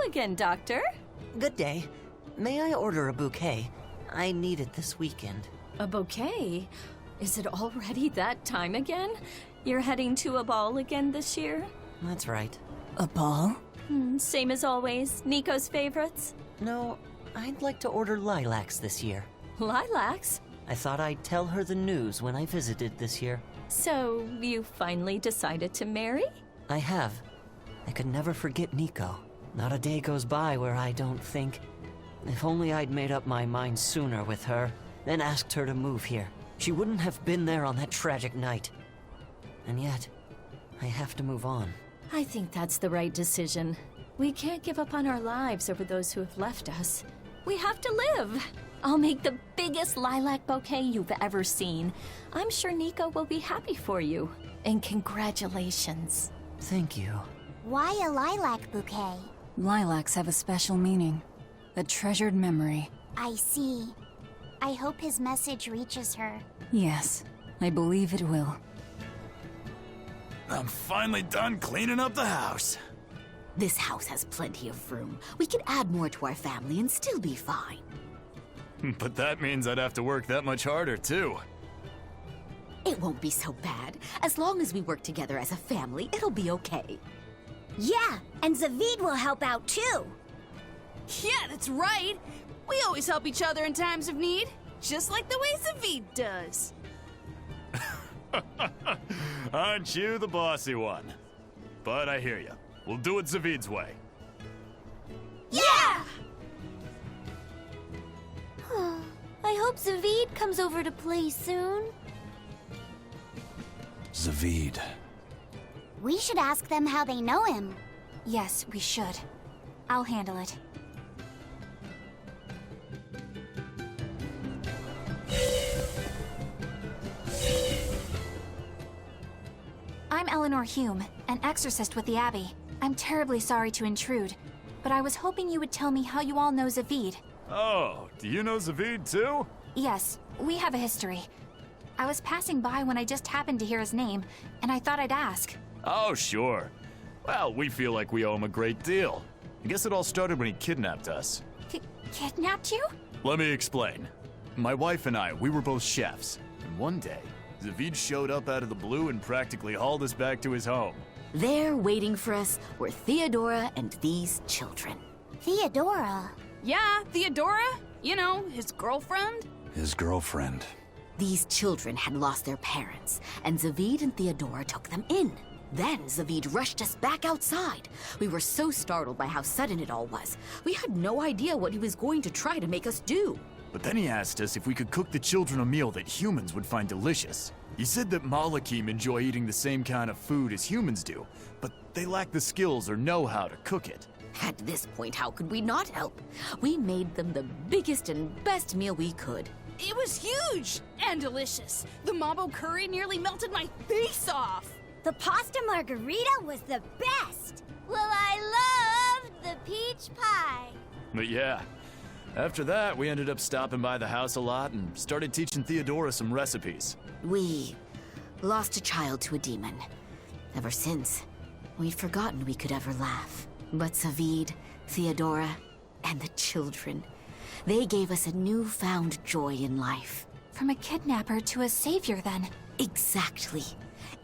again, Doctor. Good day. May I order a bouquet? I need it this weekend. A bouquet? Is it already that time again? You're heading to a ball again this year? That's right. A ball? Same as always. Nico's favorites? No, I'd like to order lilacs this year. Lilacs? I thought I'd tell her the news when I visited this year. So, you finally decided to marry? I have. I could never forget Nico. Not a day goes by where I don't think, if only I'd made up my mind sooner with her, then asked her to move here. She wouldn't have been there on that tragic night. And yet, I have to move on. I think that's the right decision. We can't give up on our lives over those who have left us. We have to live. I'll make the biggest lilac bouquet you've ever seen. I'm sure Nico will be happy for you. And congratulations. Thank you. Why a lilac bouquet? Lilacs have a special meaning. A treasured memory. I see. I hope his message reaches her. Yes, I believe it will. I'm finally done cleaning up the house. This house has plenty of room. We can add more to our family and still be fine. But that means I'd have to work that much harder, too. It won't be so bad. As long as we work together as a family, it'll be okay. Yeah, and Zavid will help out too. Yeah, that's right. We always help each other in times of need, just like the way Zavid does. Aren't you the bossy one? But I hear you. We'll do it Zavid's way. Yeah! I hope Zavid comes over to play soon. Zavid. We should ask them how they know him. Yes, we should. I'll handle it. I'm Eleanor Hume, an exorcist with the Abbey. I'm terribly sorry to intrude, but I was hoping you would tell me how you all know Zavid. Oh, do you know Zavid too? Yes, we have a history. I was passing by when I just happened to hear his name, and I thought I'd ask. Oh, sure. Well, we feel like we owe him a great deal. I guess it all started when he kidnapped us. Kidnapped you? Let me explain. My wife and I, we were both chefs. And one day, Zavid showed up out of the blue and practically hauled us back to his home. There, waiting for us, were Theodora and these children. Theodora? Yeah, Theodora. You know, his girlfriend. His girlfriend. These children had lost their parents, and Zavid and Theodora took them in. Then Zavid rushed us back outside. We were so startled by how sudden it all was. We had no idea what he was going to try to make us do. But then he asked us if we could cook the children a meal that humans would find delicious. He said that Malakim enjoy eating the same kind of food as humans do, but they lack the skills or know-how to cook it. At this point, how could we not help? We made them the biggest and best meal we could. It was huge and delicious. The mambo curry nearly melted my face off. The pasta margarita was the best. Well, I loved the peach pie. But yeah, after that, we ended up stopping by the house a lot and started teaching Theodora some recipes. We lost a child to a demon. Ever since, we'd forgotten we could ever laugh. But Zavid, Theodora, and the children, they gave us a newfound joy in life. From a kidnapper to a savior, then. Exactly.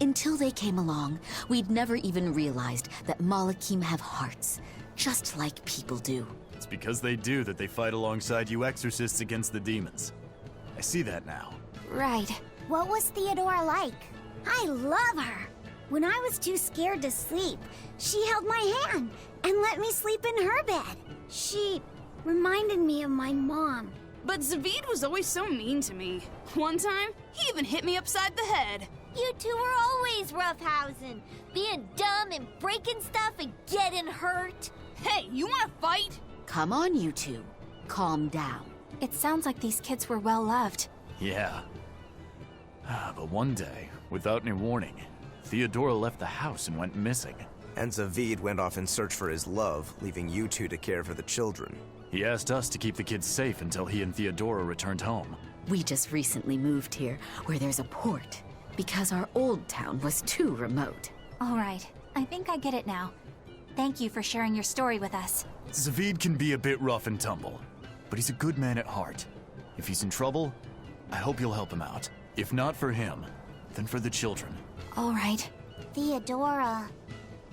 Until they came along, we'd never even realized that Malakim have hearts, just like people do. It's because they do that they fight alongside you exorcists against the demons. I see that now. Right. What was Theodora like? I love her. When I was too scared to sleep, she held my hand and let me sleep in her bed. She reminded me of my mom. But Zavid was always so mean to me. One time, he even hit me upside the head. You two were always roughhousing, being dumb and breaking stuff and getting hurt. Hey, you wanna fight? Come on, you two. Calm down. It sounds like these kids were well loved. Yeah. But one day, without any warning, Theodora left the house and went missing. And Zavid went off in search for his love, leaving you two to care for the children. He asked us to keep the kids safe until he and Theodora returned home. We just recently moved here, where there's a port, because our old town was too remote. All right, I think I get it now. Thank you for sharing your story with us. Zavid can be a bit rough and tumble, but he's a good man at heart. If he's in trouble, I hope you'll help him out. If not for him, then for the children. All right. Theodora.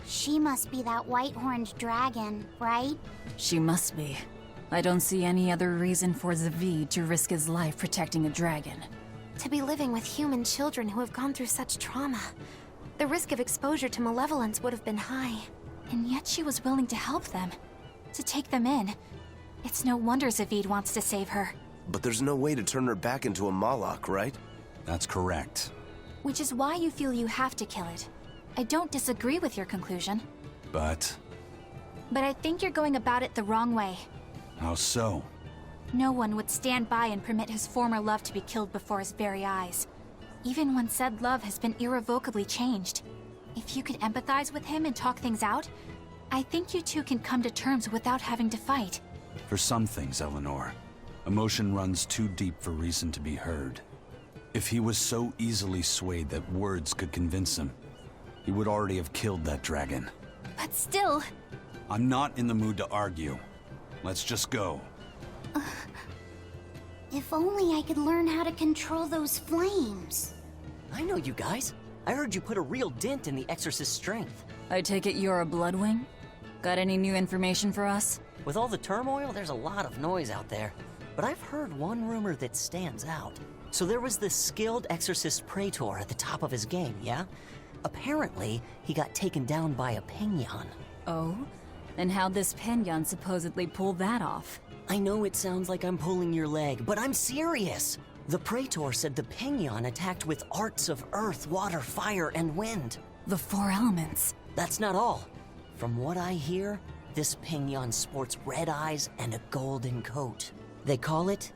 She must be that white-horned dragon, right? She must be. I don't see any other reason for Zavid to risk his life protecting a dragon. To be living with human children who have gone through such trauma, the risk of exposure to malevolence would have been high. And yet she was willing to help them, to take them in. It's no wonder Zavid wants to save her. But there's no way to turn her back into a Malak, right? That's correct. Which is why you feel you have to kill it. I don't disagree with your conclusion. But But I think you're going about it the wrong way. how so? No one would stand by and permit his former love to be killed before his very eyes. Even when said love has been irrevocably changed. If you could empathize with him and talk things out, I think you two can come to terms without having to fight. For some things, Eleanor, emotion runs too deep for reason to be heard. If he was so easily swayed that words could convince him, he would already have killed that dragon. But still... I'm not in the mood to argue. Let's just go. If only I could learn how to control those flames. I know you guys. I heard you put a real dent in the Exorcist's strength. I take it you're a Bloodwing? Got any new information for us? With all the turmoil, there's a lot of noise out there. But I've heard one rumor that stands out. So there was this skilled Exorcist Praetor at the top of his game, yeah? Apparently, he got taken down by a Penyon. Oh? And how'd this Penyon supposedly pull that off? I know it sounds like I'm pulling your leg, but I'm serious. The Praetor said the Penyon attacked with arts of earth, water, fire, and wind. The four elements. That's not all. From what I hear, this Penyon sports red eyes and a golden coat. They call it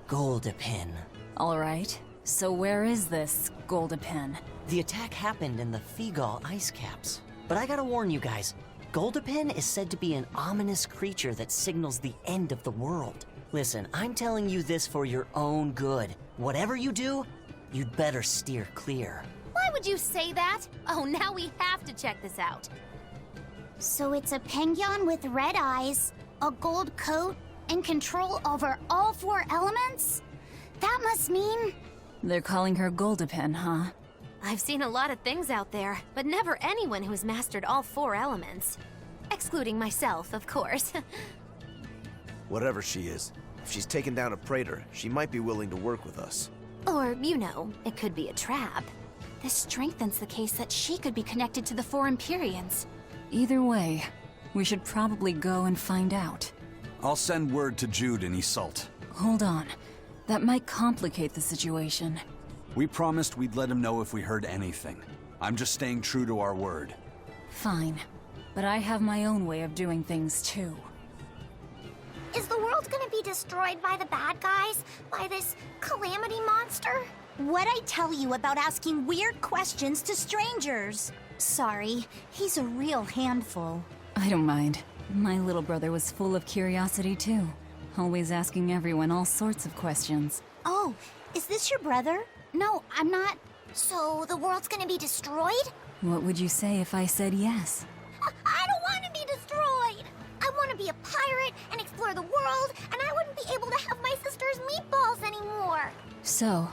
Goldepin. All right. So where is this Goldepin? The attack happened in the Figal ice caps. But I gotta warn you guys, Goldepin is said to be an ominous creature that signals the end of the world. Listen, I'm telling you this for your own good. Whatever you do, you'd better steer clear. Why would you say that? Oh, now we have to check this out. So it's a penguin with red eyes, a gold coat, and control over all four elements? That must mean... They're calling her Goldepin, huh? I've seen a lot of things out there, but never anyone who's mastered all four elements. Excluding myself, of course. Whatever she is, if she's taken down a Praetor, she might be willing to work with us. Or, you know, it could be a trap. This strengthens the case that she could be connected to the four Empyreans. Either way, we should probably go and find out. I'll send word to Jude and Iseult. Hold on. That might complicate the situation. We promised we'd let him know if we heard anything. I'm just staying true to our word. Fine. But I have my own way of doing things, too. Is the world gonna be destroyed by the bad guys? By this calamity monster? What'd I tell you about asking weird questions to strangers? Sorry, he's a real handful. I don't mind. My little brother was full of curiosity, too. Always asking everyone all sorts of questions. Oh, is this your brother? No, I'm not. So the world's gonna be destroyed? What would you say if I said yes? I don't want to be destroyed! I want to be a pirate and explore the world, and I wouldn't be able to have my sister's meatballs anymore! So,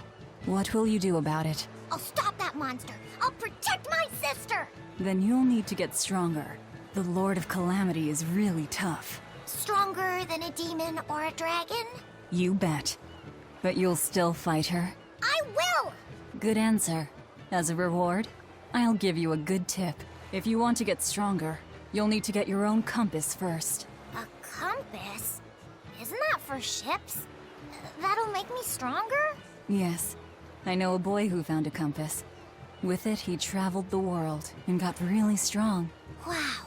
what will you do about it? I'll stop that monster! I'll protect my sister! Then you'll need to get stronger. The Lord of Calamity is really tough. Stronger than a demon or a dragon? You bet. But you'll still fight her? I will! Good answer. As a reward, I'll give you a good tip. If you want to get stronger, you'll need to get your own compass first. A compass? Isn't that for ships? That'll make me stronger? Yes. I know a boy who found a compass. With it, he traveled the world and got really strong. Wow.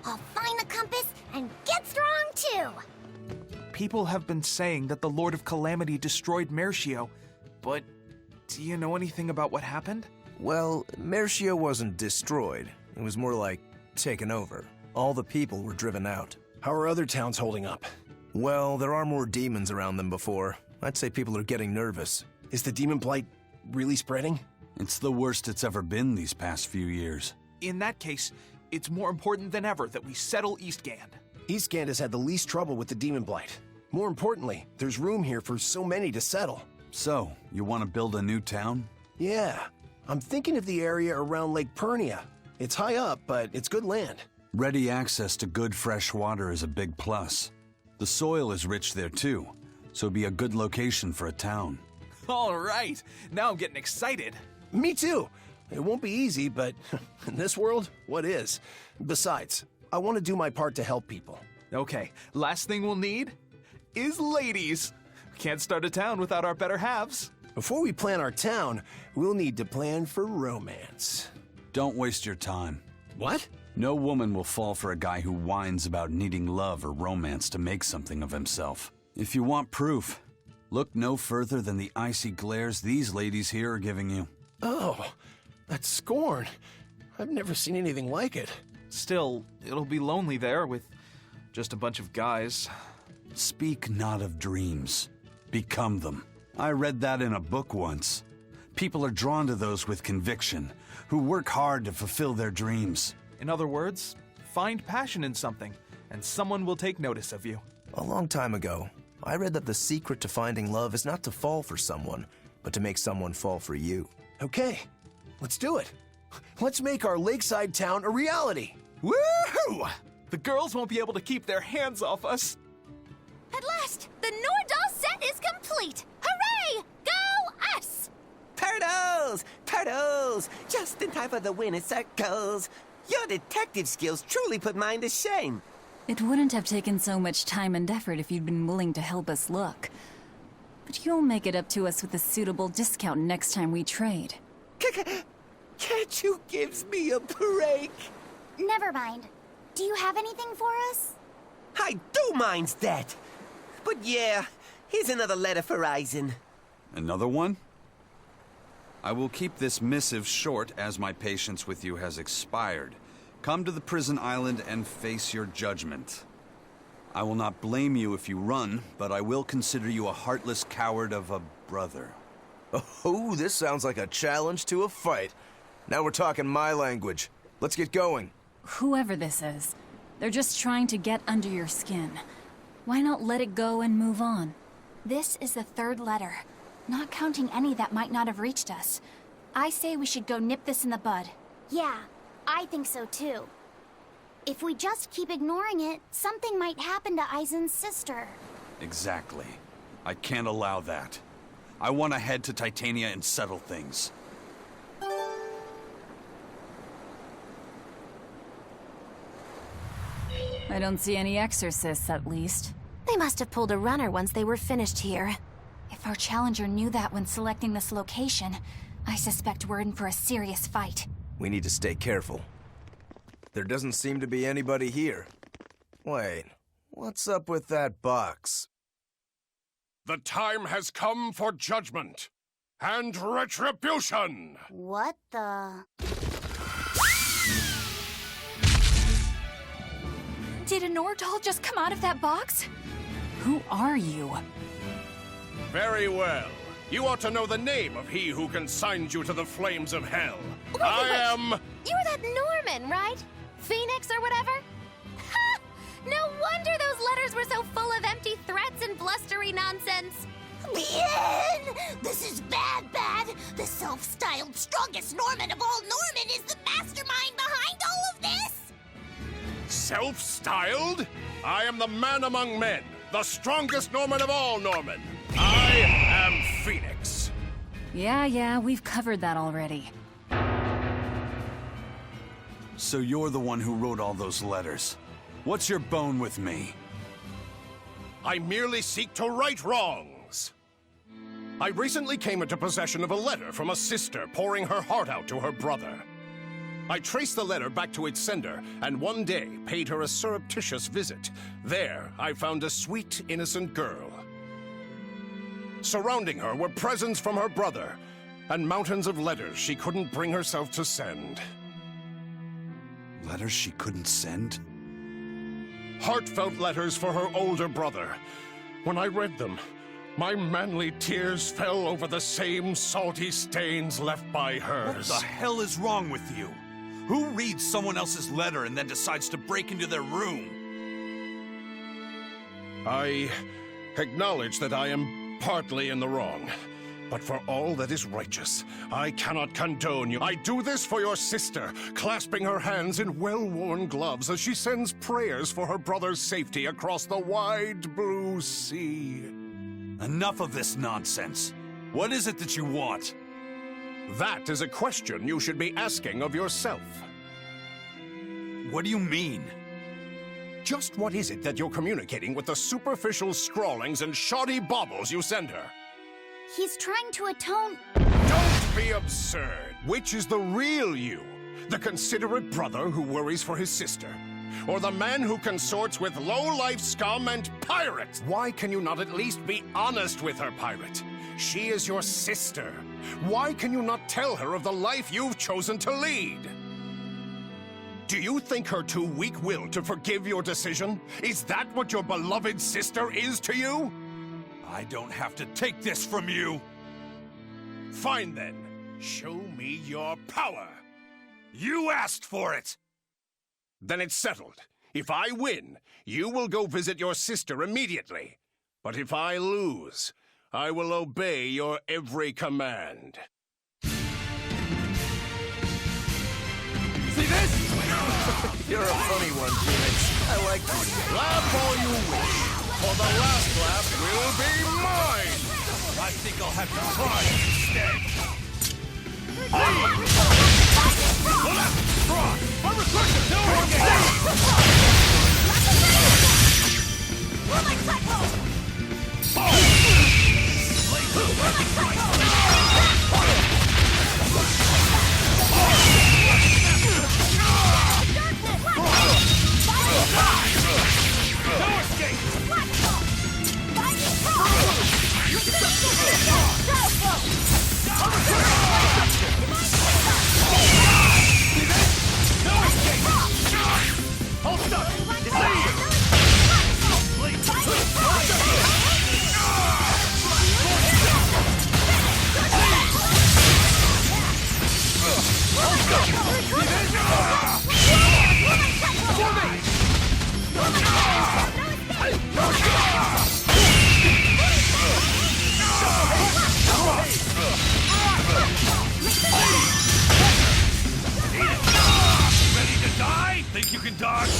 I'll find the compass and get strong too! People have been saying that the Lord of Calamity destroyed Mercio, but do you know anything about what happened? Well, Mercio wasn't destroyed. It was more like taken over. All the people were driven out. How are other towns holding up? Well, there are more demons around than before. I'd say people are getting nervous. Is the demon blight really spreading? It's the worst it's ever been these past few years. In that case, it's more important than ever that we settle Eastgand. Eastgand has had the least trouble with the Demon Blight. More importantly, there's room here for so many to settle. So, you want to build a new town? Yeah, I'm thinking of the area around Lake Pernia. It's high up, but it's good land. Ready access to good fresh water is a big plus. The soil is rich there too, so it'd be a good location for a town. All right, now I'm getting excited. Me too. It won't be easy, but in this world, what is? Besides, I want to do my part to help people. Okay, last thing we'll need is ladies. Can't start a town without our better halves. Before we plan our town, we'll need to plan for romance. Don't waste your time. What? No woman will fall for a guy who whines about needing love or romance to make something of himself. If you want proof, look no further than the icy glares these ladies here are giving you. Oh, that's scorn. I've never seen anything like it. Still, it'll be lonely there with just a bunch of guys. Speak not of dreams. Become them. I read that in a book once. People are drawn to those with conviction, who work hard to fulfill their dreams. In other words, find passion in something, and someone will take notice of you. A long time ago, I read that the secret to finding love is not to fall for someone, but to make someone fall for you. Okay, let's do it. Let's make our lakeside town a reality. Woohoo! The girls won't be able to keep their hands off us. At last, the Nordal set is complete! Hooray! Go us! Turtles! Turtles! Just in time for the winter circles. Your detective skills truly put mine to shame. It wouldn't have taken so much time and effort if you'd been willing to help us look. But you'll make it up to us with a suitable discount next time we trade. Can't you give me a break? Never mind. Do you have anything for us? I do mind that. But yeah, here's another letter for Eisen. Another one? I will keep this missive short as my patience with you has expired. Come to the prison island and face your judgment. I will not blame you if you run, but I will consider you a heartless coward of a brother. Oh, this sounds like a challenge to a fight. Now we're talking my language. Let's get going. Whoever this is, they're just trying to get under your skin. Why not let it go and move on? This is the third letter, not counting any that might not have reached us. I say we should go nip this in the bud. Yeah, I think so too. If we just keep ignoring it, something might happen to Eisen's sister. Exactly. I can't allow that. I want to head to Titania and settle things. I don't see any exorcists, at least. They must have pulled a runner once they were finished here. If our challenger knew that when selecting this location, I suspect we're in for a serious fight. We need to stay careful. There doesn't seem to be anybody here. Wait, what's up with that box? The time has come for judgment and retribution! What the... Did a Nordal just come out of that box? Who are you? Very well. You ought to know the name of he who consigns you to the flames of hell. I am... You're that Norman, right? Phoenix or whatever? Ha! No wonder those letters were so full of empty threats and blustery nonsense. Bien! This is bad. The self-styled strongest Norman of all Norman is the mastermind behind all of this! Self-styled? I am the man among men, the strongest Norman of all Norman. I am Phoenix. Yeah, we've covered that already. So you're the one who wrote all those letters. What's your bone with me? I merely seek to right wrongs. I recently came into possession of a letter from a sister pouring her heart out to her brother. I traced the letter back to its sender, and one day paid her a surreptitious visit. There, I found a sweet, innocent girl. Surrounding her were presents from her brother, and mountains of letters she couldn't bring herself to send. Letters she couldn't send? Heartfelt letters for her older brother. When I read them, my manly tears fell over the same salty stains left by hers. What the hell is wrong with you? Who reads someone else's letter and then decides to break into their room? I acknowledge that I am partly in the wrong. But for all that is righteous, I cannot condone you. I do this for your sister, clasping her hands in well-worn gloves as she sends prayers for her brother's safety across the wide blue sea. Enough of this nonsense. What is it that you want? That is a question you should be asking of yourself. What do you mean? Just what is it that you're communicating with the superficial scrawlings and shoddy baubles you send her? He's trying to atone. Don't be absurd. Which is the real you? The considerate brother who worries for his sister? Or the man who consorts with low-life scum and pirates? Why can you not at least be honest with her, pirate? She is your sister. Why can you not tell her of the life you've chosen to lead? Do you think her too weak-willed to forgive your decision? Is that what your beloved sister is to you? I don't have to take this from you. Fine then. Show me your power. You asked for it. Then it's settled. If I win, you will go visit your sister immediately. But if I lose, I will obey your every command. See this? You're a funny one, Phoenix. I like you. Laugh all you wish, for the last laugh will be mine! I think I'll have to try instead. Think you can dodge?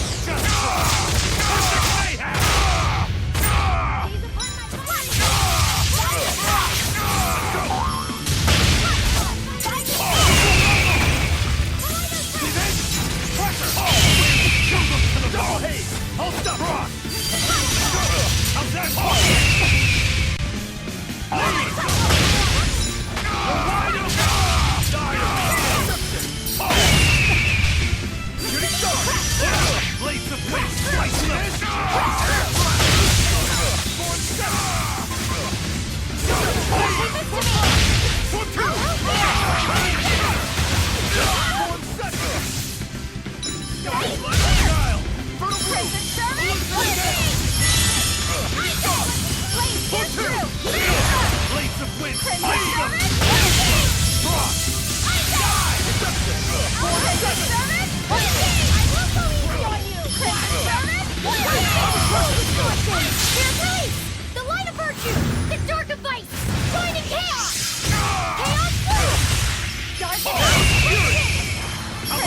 The light of virtue! The dark of vice! Join in chaos! Chaos blue! Dark of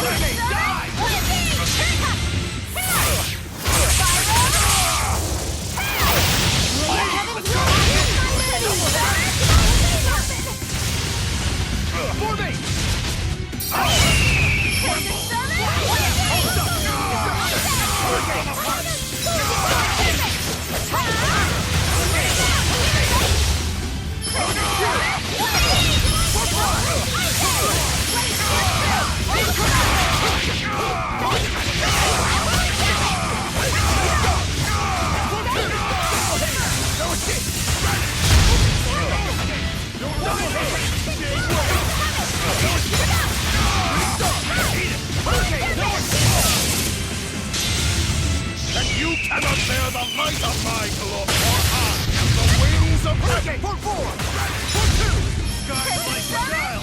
And you cannot bear the light of my glory, or I am the wings of heaven! For 4! For 2! Sky like the dial!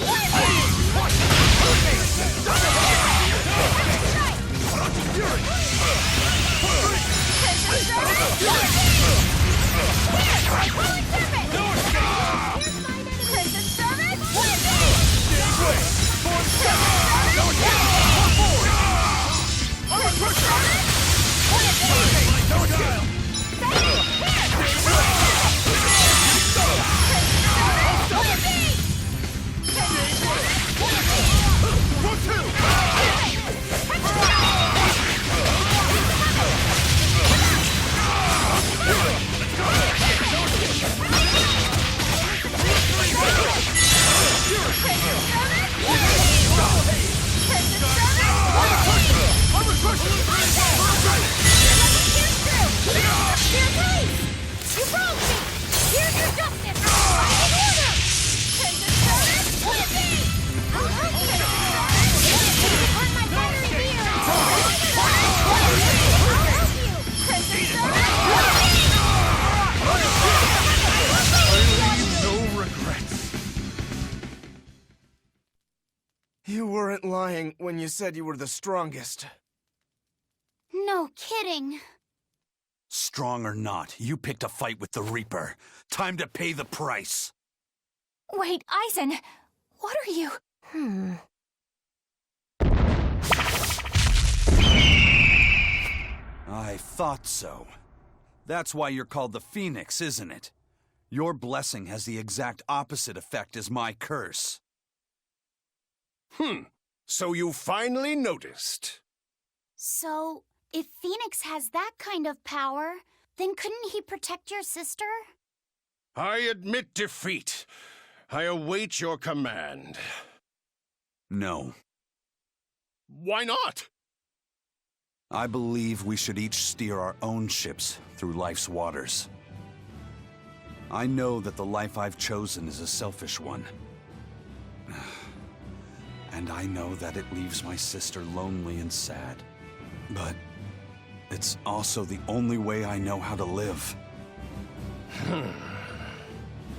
You weren't lying when you said you were the strongest. No kidding. Strong or not, you picked a fight with the Reaper. Time to pay the price. Wait, Eisen, what are you? I thought so. That's why you're called the Phoenix, isn't it? Your blessing has the exact opposite effect as my curse. So you finally noticed. So, if Phoenix has that kind of power, then couldn't he protect your sister? I admit defeat. I await your command. No. Why not? I believe we should each steer our own ships through life's waters. I know that the life I've chosen is a selfish one. And I know that it leaves my sister lonely and sad. But it's also the only way I know how to live.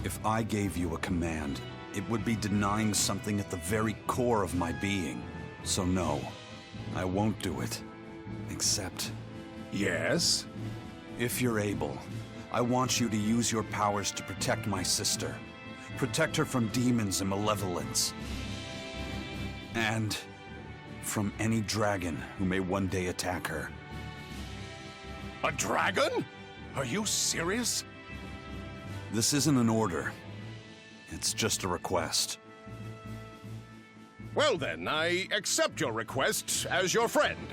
If I gave you a command, it would be denying something at the very core of my being. So no, I won't do it. Except... Yes? If you're able, I want you to use your powers to protect my sister. Protect her from demons and malevolence. And from any dragon who may one day attack her. A dragon? Are you serious? This isn't an order. It's just a request. Well then, I accept your request as your friend.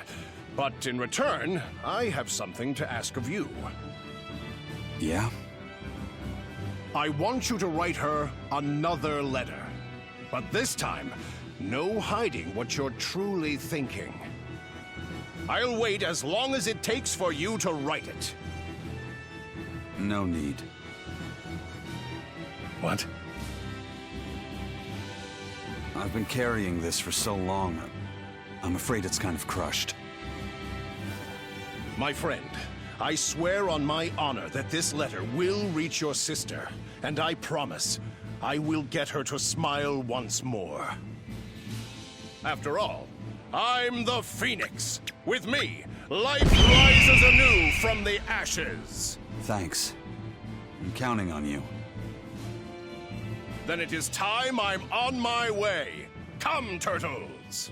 But in return, I have something to ask of you. Yeah? I want you to write her another letter. But this time, no hiding what you're truly thinking. I'll wait as long as it takes for you to write it. No need. What? I've been carrying this for so long, I'm afraid it's kind of crushed. My friend, I swear on my honor that this letter will reach your sister, and I promise I will get her to smile once more. After all, I'm the Phoenix. With me, life rises anew from the ashes. Thanks. I'm counting on you. Then it is time I'm on my way. Come, turtles!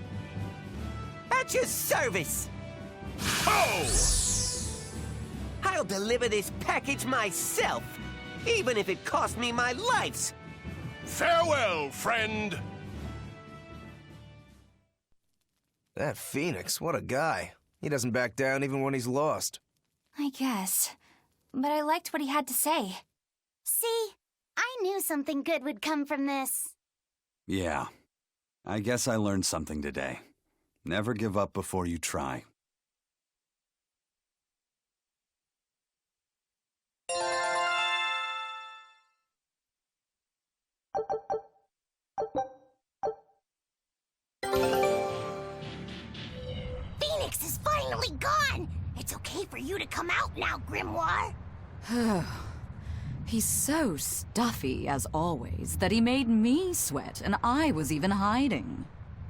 At your service! Oh! I'll deliver this package myself, even if it cost me my life! Farewell, friend! That Phoenix, what a guy. He doesn't back down even when he's lost. I guess. But I liked what he had to say. See? I knew something good would come from this. Yeah. I guess I learned something today. Never give up before you try. Phoenix is finally gone! It's okay for you to come out now, Grimoire! He's so stuffy, as always, that he made me sweat, and I was even hiding.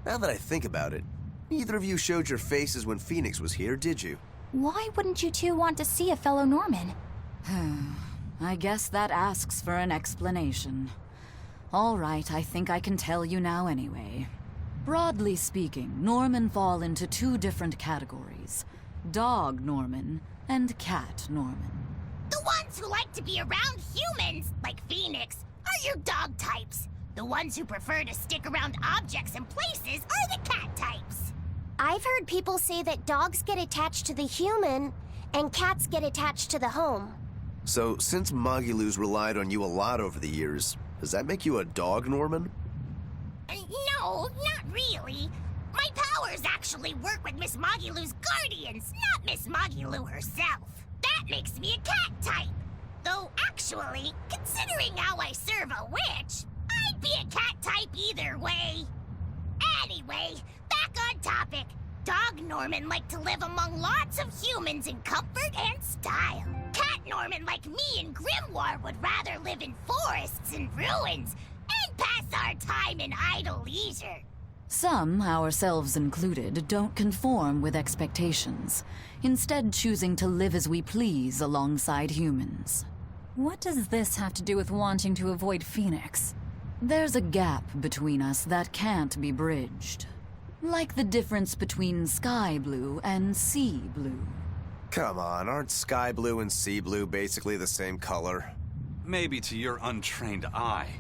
Now that I think about it, Neither of you showed your faces when Phoenix was here, did you? Why wouldn't you two want to see a fellow Norman? I guess that asks for an explanation. All right, I think I can tell you now anyway. Broadly speaking, Norman fall into two different categories. Dog Norman and cat Norman. The ones who like to be around humans, like Phoenix, are your dog types. The ones who prefer to stick around objects and places are the cat types. I've heard people say that dogs get attached to the human and cats get attached to the home. So, since Magilou's relied on you a lot over the years, does that make you a dog Norman? No, not really. My powers actually work with Miss Magilou's guardians, not Miss Magilou herself. That makes me a cat type. Though actually, considering how I serve a witch, I'd be a cat type either way. Anyway, back on topic. Dog Norman like to live among lots of humans in comfort and style. Cat Norman like me and Grimoire would rather live in forests and ruins and pass our time in idle leisure. Some, ourselves included, don't conform with expectations, instead choosing to live as we please alongside humans. What does this have to do with wanting to avoid Phoenix? There's a gap between us that can't be bridged. Like the difference between sky blue and sea blue. Come on, aren't sky blue and sea blue basically the same color? Maybe to your untrained eye,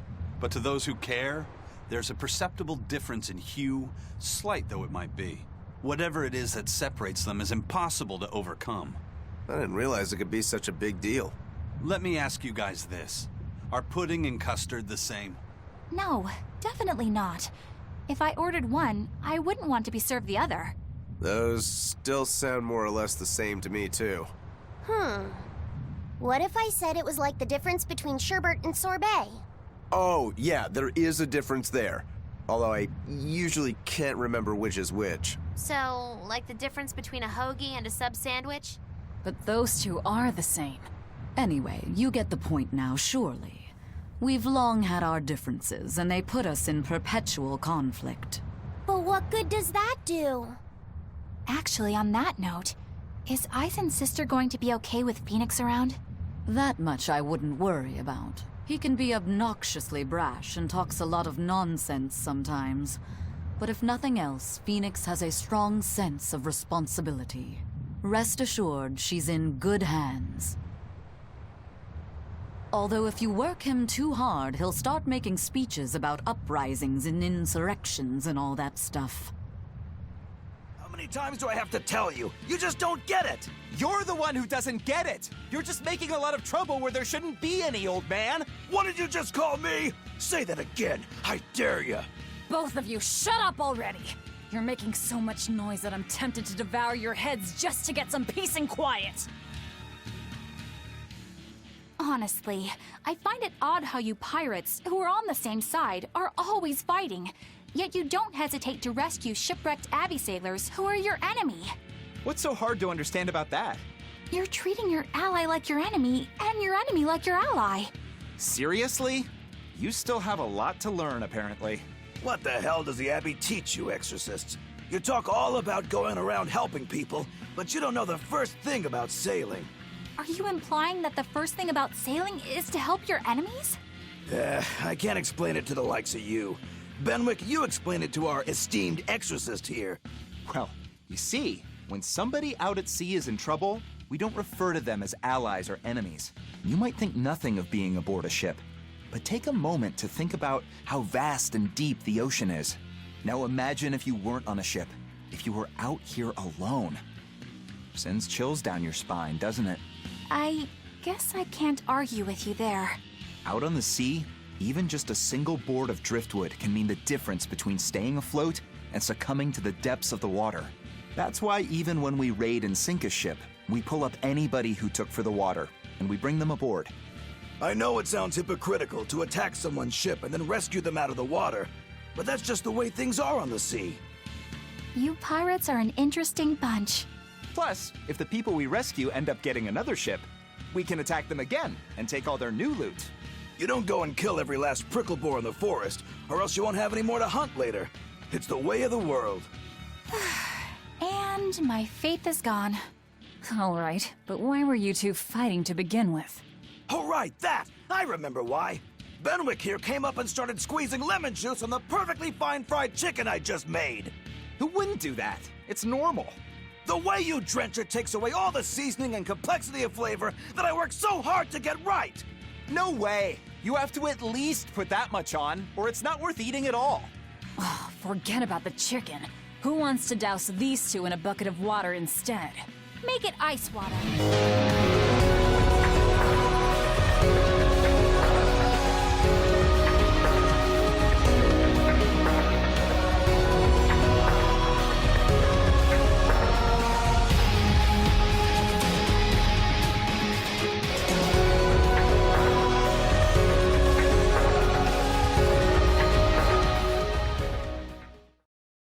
but to those who care, there's a perceptible difference in hue, slight though it might be. Whatever it is that separates them is impossible to overcome. I didn't realize it could be such a big deal. Let me ask you guys this. Are pudding and custard the same? No, definitely not. If I ordered one, I wouldn't want to be served the other. Those still sound more or less the same to me, too. What if I said it was like the difference between sherbet and sorbet? Oh, yeah, there is a difference there. Although I usually can't remember which is which. So, like the difference between a hoagie and a sub sandwich? But those two are the same. Anyway, you get the point now, surely. We've long had our differences, and they put us in perpetual conflict. But what good does that do? Actually, on that note, is Aizen's sister going to be okay with Phoenix around? That much I wouldn't worry about. He can be obnoxiously brash and talks a lot of nonsense sometimes. But if nothing else, Phoenix has a strong sense of responsibility. Rest assured, she's in good hands. Although if you work him too hard, he'll start making speeches about uprisings and insurrections and all that stuff. How many times do I have to tell you? You just don't get it! You're the one who doesn't get it! You're just making a lot of trouble where there shouldn't be any, old man! What did you just call me? Say that again, I dare you! Both of you, shut up already! You're making so much noise that I'm tempted to devour your heads just to get some peace and quiet! Honestly, I find it odd how you pirates, who are on the same side, are always fighting. Yet you don't hesitate to rescue shipwrecked Abbey sailors who are your enemy. What's so hard to understand about that? You're treating your ally like your enemy, and your enemy like your ally. Seriously? You still have a lot to learn, apparently. What the hell does the Abbey teach you, exorcists? You talk all about going around helping people, but you don't know the first thing about sailing. Are you implying that the first thing about sailing is to help your enemies? I can't explain it to the likes of you. Benwick, you explain it to our esteemed exorcist here. Well, you see, when somebody out at sea is in trouble, we don't refer to them as allies or enemies. You might think nothing of being aboard a ship, but take a moment to think about how vast and deep the ocean is. Now imagine if you weren't on a ship, if you were out here alone. Sends chills down your spine, doesn't it? I guess I can't argue with you there. Out on the sea, even just a single board of driftwood can mean the difference between staying afloat and succumbing to the depths of the water. That's why even when we raid and sink a ship, we pull up anybody who took for the water, and we bring them aboard. I know it sounds hypocritical to attack someone's ship and then rescue them out of the water, but that's just the way things are on the sea. You pirates are an interesting bunch. Plus, if the people we rescue end up getting another ship, we can attack them again and take all their new loot. You don't go and kill every last prickle boar in the forest, or else you won't have any more to hunt later. It's the way of the world. And my faith is gone. All right, but why were you two fighting to begin with? Oh, right, that! I remember why. Benwick here came up and started squeezing lemon juice on the perfectly fine fried chicken I just made. Who wouldn't do that? It's normal. The way you drench it takes away all the seasoning and complexity of flavor that I worked so hard to get right. No way. You have to at least put that much on, or it's not worth eating at all. Oh, forget about the chicken. Who wants to douse these two in a bucket of water instead? Make it ice water.